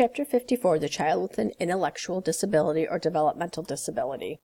Chapter 54, The Child with an Intellectual Disability or Developmental Disability.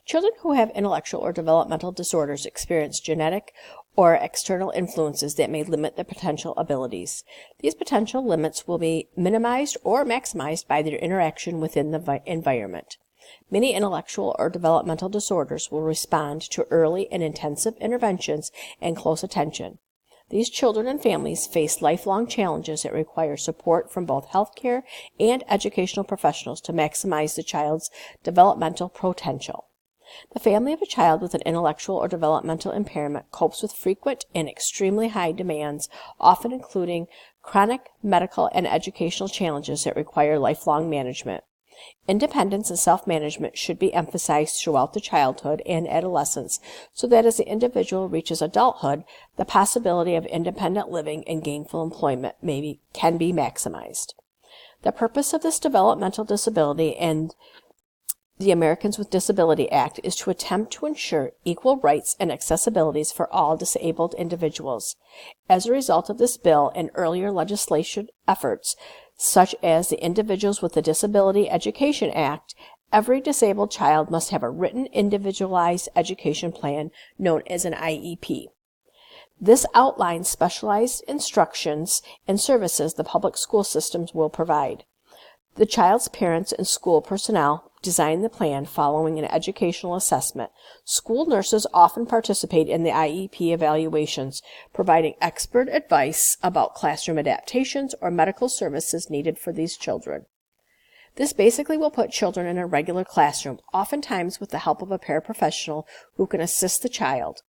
Children who have intellectual or developmental disorders experience genetic or external influences that may limit their potential abilities. These potential limits will be minimized or maximized by their interaction within the environment. Many intellectual or developmental disorders will respond to early and intensive interventions and close attention. These children and families face lifelong challenges that require support from both healthcare and educational professionals to maximize the child's developmental potential. The family of a child with an intellectual or developmental impairment copes with frequent and extremely high demands, often including chronic medical and educational challenges that require lifelong management. Independence and self-management should be emphasized throughout the childhood and adolescence so that as the individual reaches adulthood, the possibility of independent living and gainful employment can be maximized. The purpose of this developmental disability and the Americans with Disability Act is to attempt to ensure equal rights and accessibilities for all disabled individuals. As a result of this bill and earlier legislation efforts, such as the Individuals with a Disability Education Act, every disabled child must have a written individualized education plan known as an IEP. This outlines specialized instructions and services the public school systems will provide. The child's parents and school personnel design the plan following an educational assessment. School nurses often participate in the IEP evaluations, providing expert advice about classroom adaptations or medical services needed for these children. This basically will put children in a regular classroom, oftentimes with the help of a paraprofessional who can assist the child.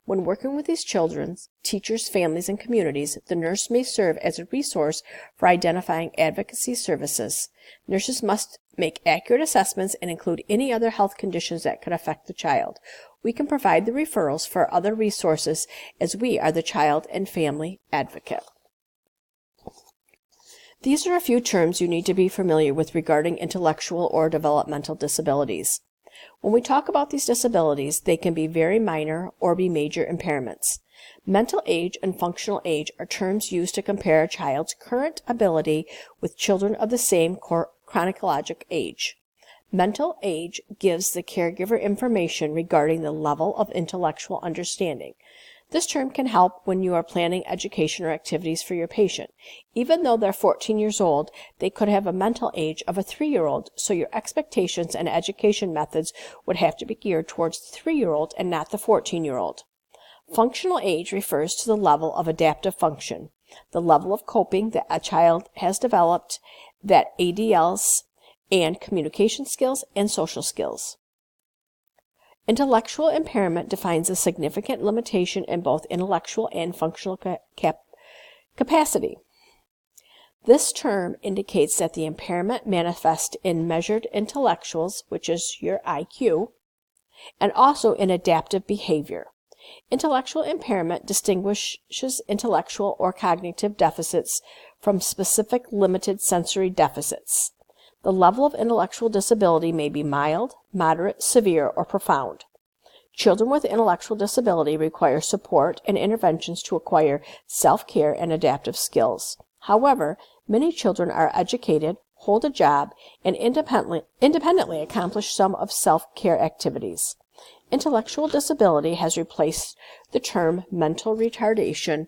When working with these children, teachers, families, and communities, the nurse may serve as a resource for identifying advocacy services. Nurses must make accurate assessments and include any other health conditions that could affect the child. We can provide the referrals for other resources as we are the child and family advocate. These are a few terms you need to be familiar with regarding intellectual or developmental disabilities. When we talk about these disabilities, they can be very minor or be major impairments. Mental age and functional age are terms used to compare a child's current ability with children of the same chronological age. Mental age gives the caregiver information regarding the level of intellectual understanding. This term can help when you are planning education or activities for your patient. Even though they're 14 years old, they could have a mental age of a 3-year-old, so your expectations and education methods would have to be geared towards the 3-year-old and not the 14-year-old. Functional age refers to the level of adaptive function, the level of coping that a child has developed, that ADLs and communication skills and social skills. Intellectual impairment defines a significant limitation in both intellectual and functional capacity. This term indicates that the impairment manifests in measured intellectuals, which is your IQ, and also in adaptive behavior. Intellectual impairment distinguishes intellectual or cognitive deficits from specific limited sensory deficits. The level of intellectual disability may be mild, moderate, severe, or profound. Children with intellectual disability require support and interventions to acquire self-care and adaptive skills. However, many children are educated, hold a job, and independently accomplish some of self-care activities. Intellectual disability has replaced the term mental retardation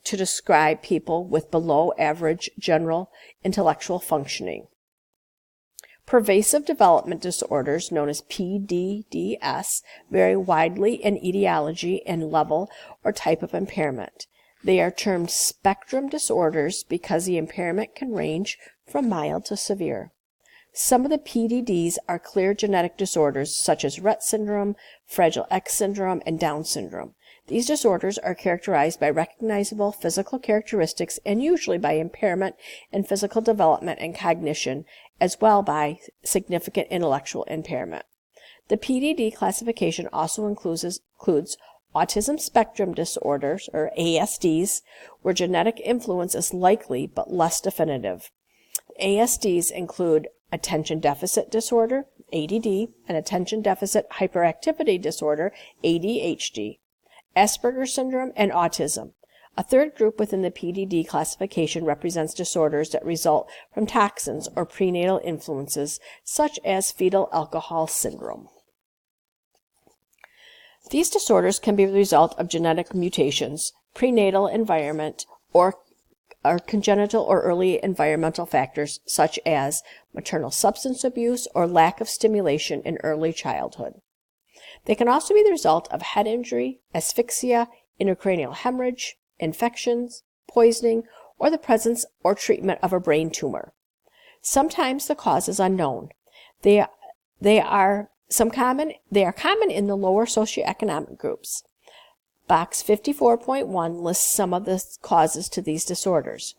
to describe people with below average general intellectual functioning. Pervasive development disorders, known as PDDS, vary widely in etiology and level or type of impairment. They are termed spectrum disorders because the impairment can range from mild to severe. Some of the PDDs are clear genetic disorders such as Rett syndrome, Fragile X syndrome, and Down syndrome. These disorders are characterized by recognizable physical characteristics and usually by impairment in physical development and cognition, as well by significant intellectual impairment. The PDD classification also includes autism spectrum disorders, or ASDs, where genetic influence is likely but less definitive. ASDs include attention deficit disorder, ADD, and attention deficit hyperactivity disorder, ADHD, Asperger's syndrome, and autism. A third group within the PDD classification represents disorders that result from toxins or prenatal influences, such as fetal alcohol syndrome. These disorders can be the result of genetic mutations, prenatal environment, or congenital or early environmental factors such as maternal substance abuse or lack of stimulation in early childhood. They can also be the result of head injury, asphyxia, intracranial hemorrhage, infections, poisoning, or the presence or treatment of a brain tumor. Sometimes the cause is unknown. They are common in the lower socioeconomic groups. Box 54.1 lists some of the causes to these disorders.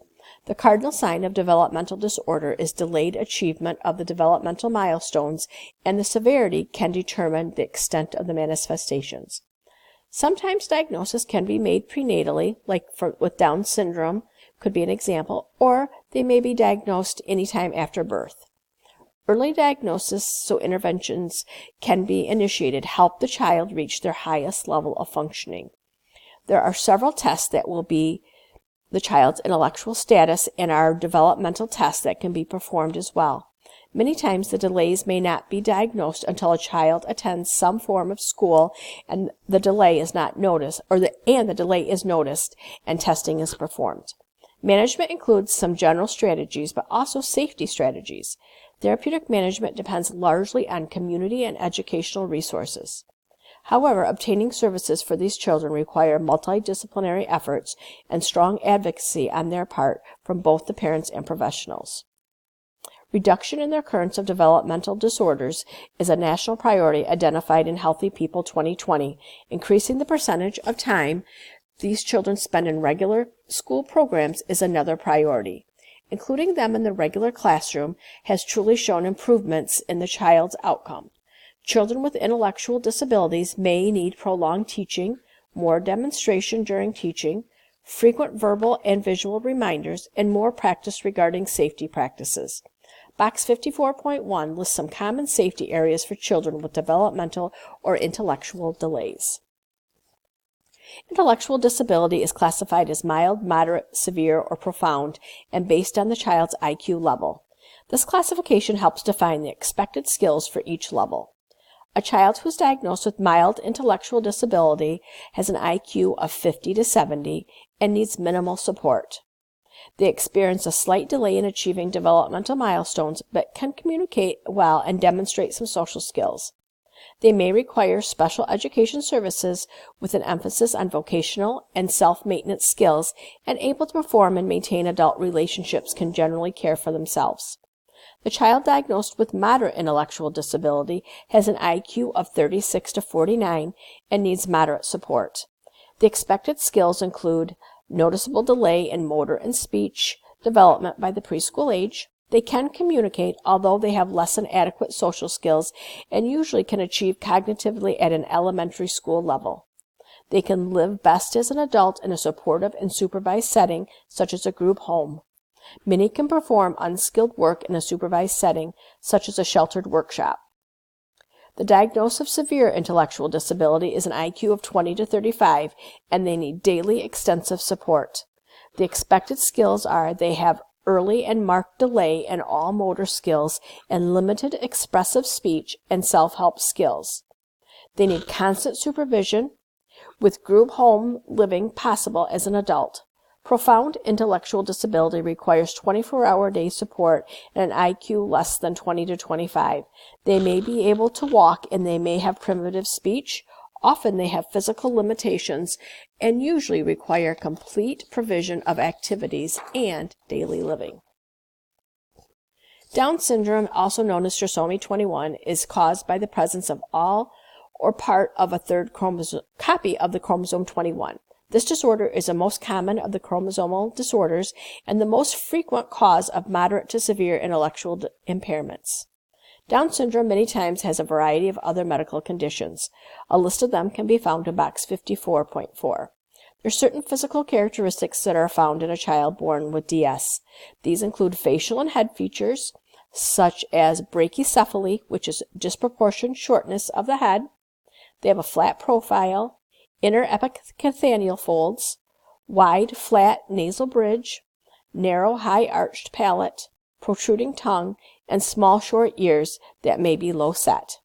The cardinal sign of developmental disorder is delayed achievement of the developmental milestones, and the severity can determine the extent of the manifestations. Sometimes diagnosis can be made prenatally, with Down syndrome could be an example, or they may be diagnosed anytime after birth. Early diagnosis, so interventions can be initiated, help the child reach their highest level of functioning. There are several tests that will be the child's intellectual status and are developmental tests that can be performed as well. Many times the delays may not be diagnosed until a child attends some form of school and the delay is not noticed, the delay is noticed and testing is performed. Management includes some general strategies, but also safety strategies. Therapeutic management depends largely on community and educational resources. However, obtaining services for these children require multidisciplinary efforts and strong advocacy on their part from both the parents and professionals. Reduction in the occurrence of developmental disorders is a national priority identified in Healthy People 2020. Increasing the percentage of time these children spend in regular school programs is another priority. Including them in the regular classroom has truly shown improvements in the child's outcome. Children with intellectual disabilities may need prolonged teaching, more demonstration during teaching, frequent verbal and visual reminders, and more practice regarding safety practices. Box 54.1 lists some common safety areas for children with developmental or intellectual delays. Intellectual disability is classified as mild, moderate, severe, or profound, and based on the child's IQ level. This classification helps define the expected skills for each level. A child who is diagnosed with mild intellectual disability has an IQ of 50 to 70 and needs minimal support. They experience a slight delay in achieving developmental milestones, but can communicate well and demonstrate some social skills. They may require special education services with an emphasis on vocational and self-maintenance skills, and able to perform and maintain adult relationships can generally care for themselves. The child diagnosed with moderate intellectual disability has an IQ of 36 to 49 and needs moderate support. The expected skills include noticeable delay in motor and speech development by the preschool age. They can communicate, although they have less than adequate social skills and usually can achieve cognitively at an elementary school level. They can live best as an adult in a supportive and supervised setting, such as a group home. Many can perform unskilled work in a supervised setting, such as a sheltered workshop. The diagnosis of severe intellectual disability is an IQ of 20 to 35, and they need daily extensive support. The expected skills are they have early and marked delay in all motor skills and limited expressive speech and self-help skills. They need constant supervision, with group home living possible as an adult. Profound intellectual disability requires 24-hour-day support and an IQ less than 20 to 25. They may be able to walk and they may have primitive speech. Often they have physical limitations and usually require complete provision of activities and daily living. Down syndrome, also known as trisomy 21, is caused by the presence of all or part of a third copy of the chromosome 21. This disorder is the most common of the chromosomal disorders and the most frequent cause of moderate to severe intellectual impairments. Down syndrome many times has a variety of other medical conditions. A list of them can be found in box 54.4. There are certain physical characteristics that are found in a child born with DS. These include facial and head features, such as brachycephaly, which is disproportionate shortness of the head. They have a flat profile, inner epichythenial folds, wide, flat nasal bridge, narrow, high-arched palate, protruding tongue, and small, short ears that may be low set.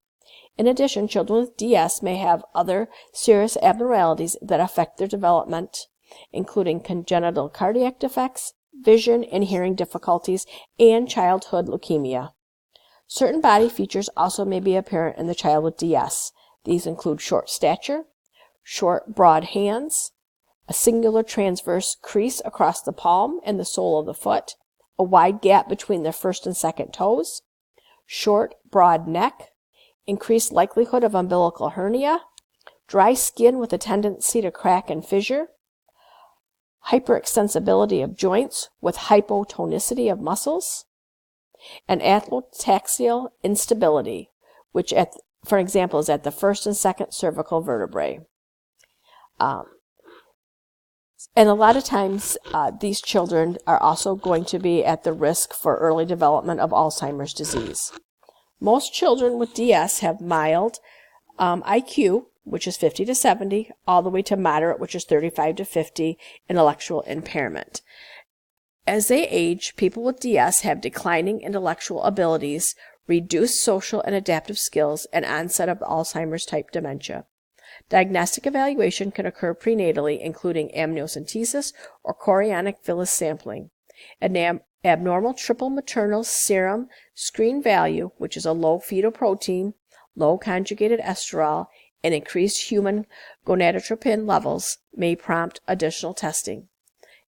In addition, children with DS may have other serious abnormalities that affect their development, including congenital cardiac defects, vision and hearing difficulties, and childhood leukemia. Certain body features also may be apparent in the child with DS. These include short stature, short, broad hands, a singular transverse crease across the palm and the sole of the foot, a wide gap between the first and second toes, short, broad neck, increased likelihood of umbilical hernia, dry skin with a tendency to crack and fissure, hyperextensibility of joints with hypotonicity of muscles, and athotaxial instability, which, for example, is at the first and second cervical vertebrae. And a lot of times, these children are also going to be at the risk for early development of Alzheimer's disease. Most children with DS have mild IQ, which is 50 to 70, all the way to moderate, which is 35 to 50, intellectual impairment. As they age, people with DS have declining intellectual abilities, reduced social and adaptive skills, and onset of Alzheimer's type dementia. Diagnostic evaluation can occur prenatally, including amniocentesis or chorionic villus sampling. An abnormal triple maternal serum screen value, which is a low fetal protein, low conjugated esterol, and increased human gonadotropin levels, may prompt additional testing.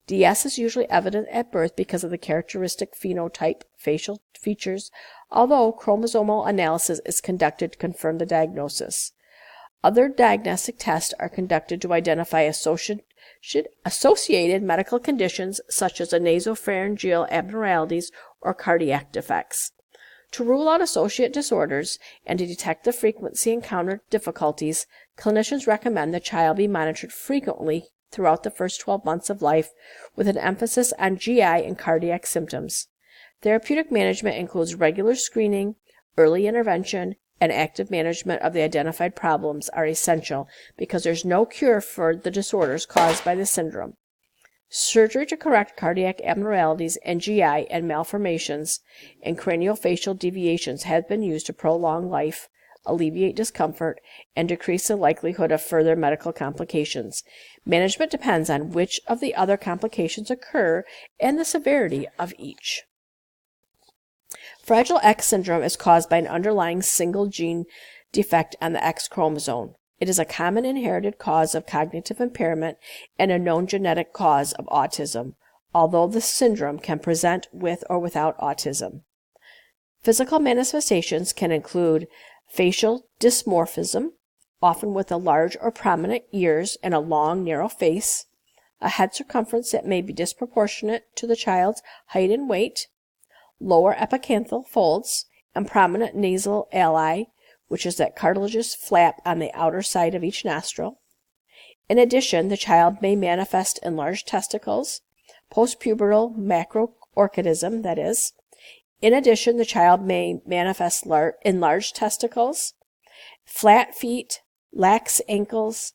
DS is usually evident at birth because of the characteristic phenotype facial features, although chromosomal analysis is conducted to confirm the diagnosis. Other diagnostic tests are conducted to identify associated medical conditions such as nasopharyngeal abnormalities or cardiac defects. To rule out associate disorders and to detect the frequency encountered difficulties, clinicians recommend the child be monitored frequently throughout the first 12 months of life, with an emphasis on GI and cardiac symptoms. Therapeutic management includes regular screening, early intervention, and active management of the identified problems are essential because there's no cure for the disorders caused by the syndrome. Surgery to correct cardiac abnormalities and GI and malformations and craniofacial deviations have been used to prolong life, alleviate discomfort, and decrease the likelihood of further medical complications. Management depends on which of the other complications occur and the severity of each. Fragile X syndrome is caused by an underlying single gene defect on the X chromosome. It is a common inherited cause of cognitive impairment and a known genetic cause of autism, although the syndrome can present with or without autism. Physical manifestations can include facial dysmorphism, often with a large or prominent ears and a long, narrow face, a head circumference that may be disproportionate to the child's height and weight, lower epicanthal folds, and prominent nasal alli, which is that cartilaginous flap on the outer side of each nostril. In addition, the child may manifest enlarged testicles, postpubertal macroorchidism, that is. In addition, the child may manifest enlarged testicles, flat feet, lax ankles,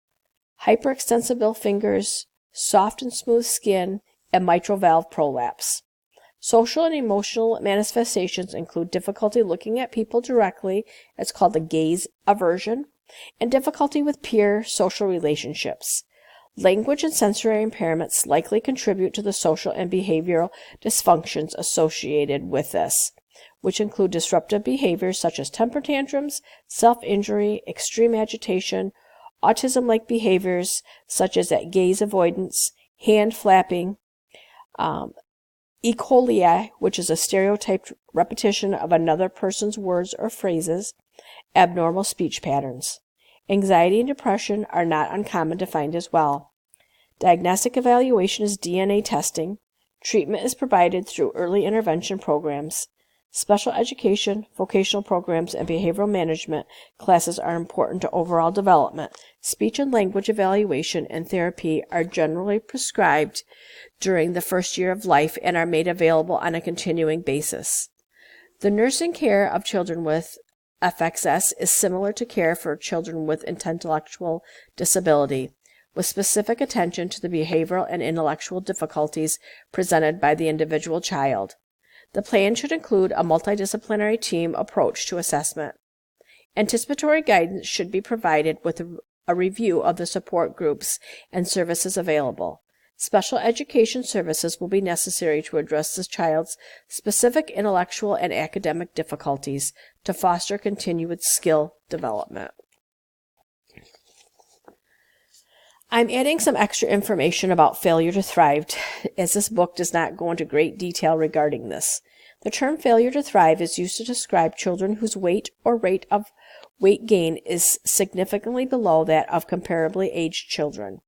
hyperextensible fingers, soft and smooth skin, and mitral valve prolapse. Social and emotional manifestations include difficulty looking at people directly, it's called the gaze aversion, and difficulty with peer social relationships. Language and sensory impairments likely contribute to the social and behavioral dysfunctions associated with this, which include disruptive behaviors such as temper tantrums, self-injury, extreme agitation, autism-like behaviors such as that gaze avoidance, hand flapping, echolalia, which is a stereotyped repetition of another person's words or phrases, abnormal speech patterns. Anxiety and depression are not uncommon to find as well. Diagnostic evaluation is DNA testing. Treatment is provided through early intervention programs. Special education, vocational programs, and behavioral management classes are important to overall development. Speech and language evaluation and therapy are generally prescribed during the first year of life and are made available on a continuing basis. The nursing care of children with FXS is similar to care for children with intellectual disability, with specific attention to the behavioral and intellectual difficulties presented by the individual child. The plan should include a multidisciplinary team approach to assessment. Anticipatory guidance should be provided with a review of the support groups and services available. Special education services will be necessary to address the child's specific intellectual and academic difficulties to foster continued skill development. I'm adding some extra information about failure to thrive, as this book does not go into great detail regarding this. The term failure to thrive is used to describe children whose weight or rate of weight gain is significantly below that of comparably aged children.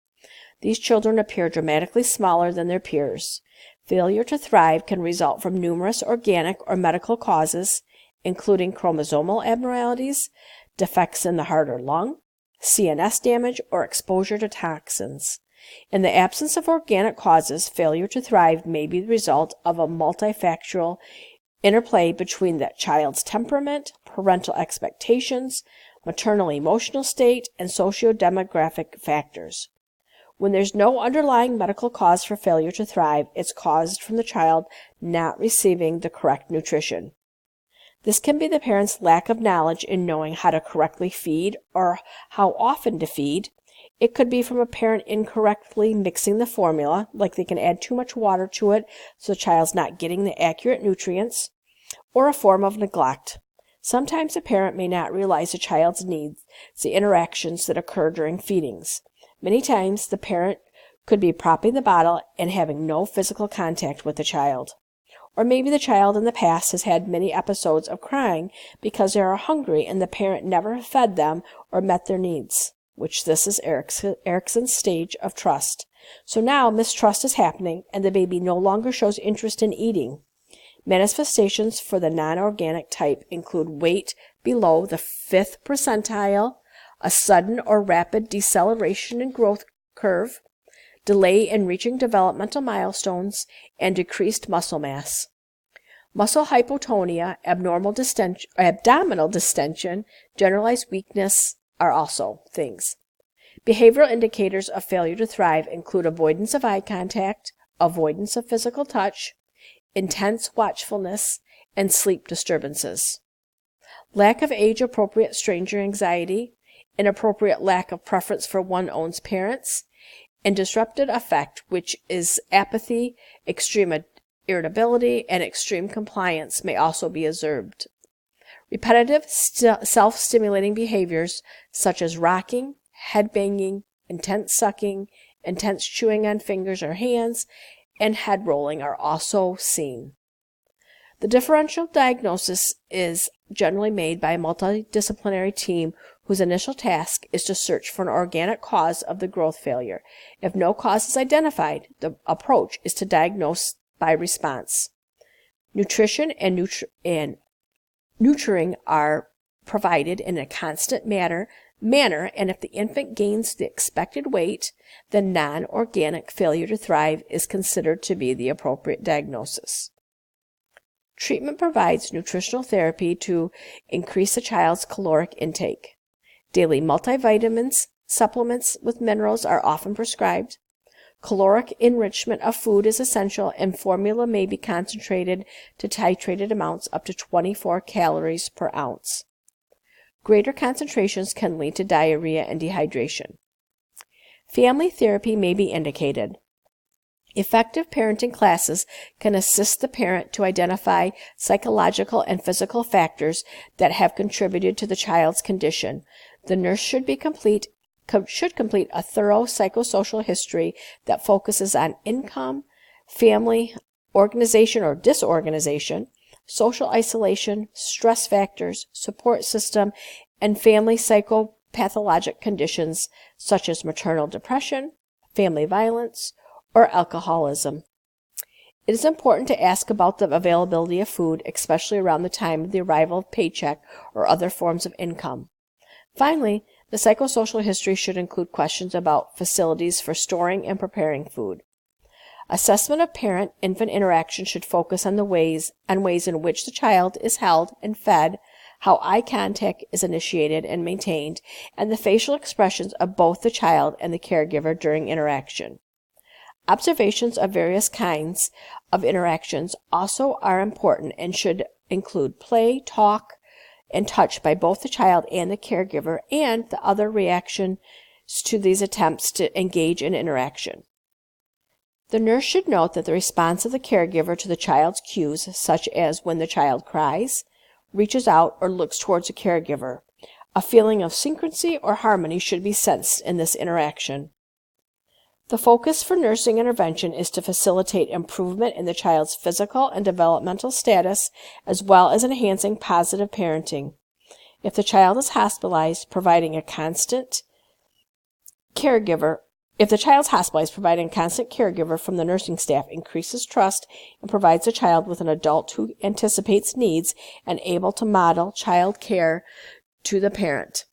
These children appear dramatically smaller than their peers. Failure to thrive can result from numerous organic or medical causes, including chromosomal abnormalities, defects in the heart or lung, CNS damage, or exposure to toxins. In the absence of organic causes, failure to thrive may be the result of a multifactorial interplay between that child's temperament, parental expectations, maternal emotional state, and socio-demographic factors. When there's no underlying medical cause for failure to thrive, it's caused from the child not receiving the correct nutrition. This can be the parent's lack of knowledge in knowing how to correctly feed or how often to feed. It could be from a parent incorrectly mixing the formula, like they can add too much water to it so the child's not getting the accurate nutrients, or a form of neglect. Sometimes a parent may not realize the child's needs, the interactions that occur during feedings. Many times the parent could be propping the bottle and having no physical contact with the child. Or maybe the child in the past has had many episodes of crying because they are hungry and the parent never fed them or met their needs, which this is Erickson's stage of trust. So now mistrust is happening and the baby no longer shows interest in eating. Manifestations for the non-organic type include weight below the 5th percentile, a sudden or rapid deceleration in growth curve, delay in reaching developmental milestones, and decreased muscle mass. Muscle hypotonia, abdominal distension, generalized weakness are also things. Behavioral indicators of failure to thrive include avoidance of eye contact, avoidance of physical touch, intense watchfulness, and sleep disturbances. Lack of age-appropriate stranger anxiety, inappropriate lack of preference for one's own parents, and disrupted affect, which is apathy, extreme irritability, and extreme compliance may also be observed. Repetitive self-stimulating behaviors such as rocking, head banging, intense sucking, intense chewing on fingers or hands, and head rolling are also seen. The differential diagnosis is generally made by a multidisciplinary team whose initial task is to search for an organic cause of the growth failure. If no cause is identified, the approach is to diagnose by response. Nutrition and nurturing are provided in a constant manner, and if the infant gains the expected weight, then non-organic failure to thrive is considered to be the appropriate diagnosis. Treatment provides nutritional therapy to increase the child's caloric intake. Daily multivitamins, supplements with minerals are often prescribed. Caloric enrichment of food is essential, and formula may be concentrated to titrated amounts up to 24 calories per ounce. Greater concentrations can lead to diarrhea and dehydration. Family therapy may be indicated. Effective parenting classes can assist the parent to identify psychological and physical factors that have contributed to the child's condition. The nurse should complete a thorough psychosocial history that focuses on income, family, organization or disorganization, social isolation, stress factors, support system, and family psychopathologic conditions such as maternal depression, family violence, or alcoholism. It is important to ask about the availability of food, especially around the time of the arrival of paycheck or other forms of income. Finally, the psychosocial history should include questions about facilities for storing and preparing food. Assessment of parent-infant interaction should focus on ways in which the child is held and fed, how eye contact is initiated and maintained, and the facial expressions of both the child and the caregiver during interaction. Observations of various kinds of interactions also are important and should include play, talk, and touch by both the child and the caregiver, and the other reactions to these attempts to engage in interaction. The nurse should note that the response of the caregiver to the child's cues, such as when the child cries, reaches out, or looks towards the caregiver, a feeling of synchrony or harmony should be sensed in this interaction. The focus for nursing intervention is to facilitate improvement in the child's physical and developmental status, as well as enhancing positive parenting. If the child is hospitalized, providing a constant caregiver from the nursing staff increases trust and provides the child with an adult who anticipates needs and able to model child care to the parent.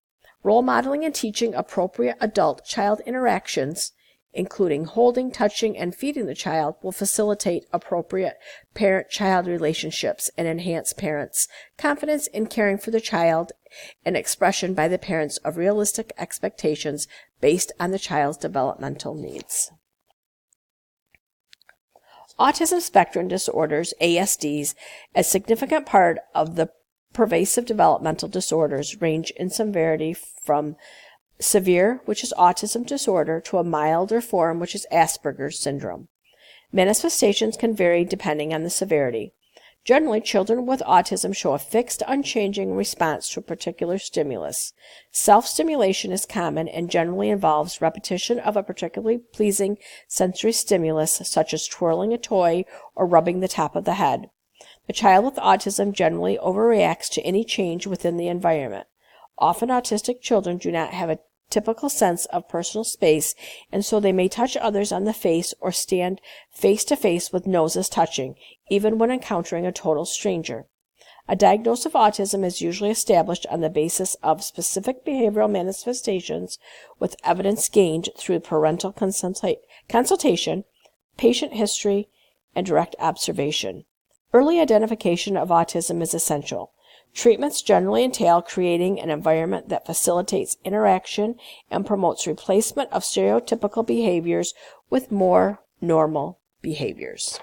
Role modeling and teaching appropriate adult-child interactions, including holding, touching, and feeding the child, will facilitate appropriate parent-child relationships and enhance parents' confidence in caring for the child and expression by the parents of realistic expectations based on the child's developmental needs. Autism spectrum disorders, ASDs, a significant part of the pervasive developmental disorders, range in severity from severe, which is autism disorder, to a milder form, which is Asperger's syndrome. Manifestations can vary depending on the severity. Generally, children with autism show a fixed, unchanging response to a particular stimulus. Self-stimulation is common and generally involves repetition of a particularly pleasing sensory stimulus, such as twirling a toy or rubbing the top of the head. The child with autism generally overreacts to any change within the environment. Often autistic children do not have a typical sense of personal space, and so they may touch others on the face or stand face to face with noses touching, even when encountering a total stranger. A diagnosis of autism is usually established on the basis of specific behavioral manifestations, with evidence gained through parental consultation, patient history, and direct observation. Early identification of autism is essential. Treatments generally entail creating an environment that facilitates interaction and promotes replacement of stereotypical behaviors with more normal behaviors.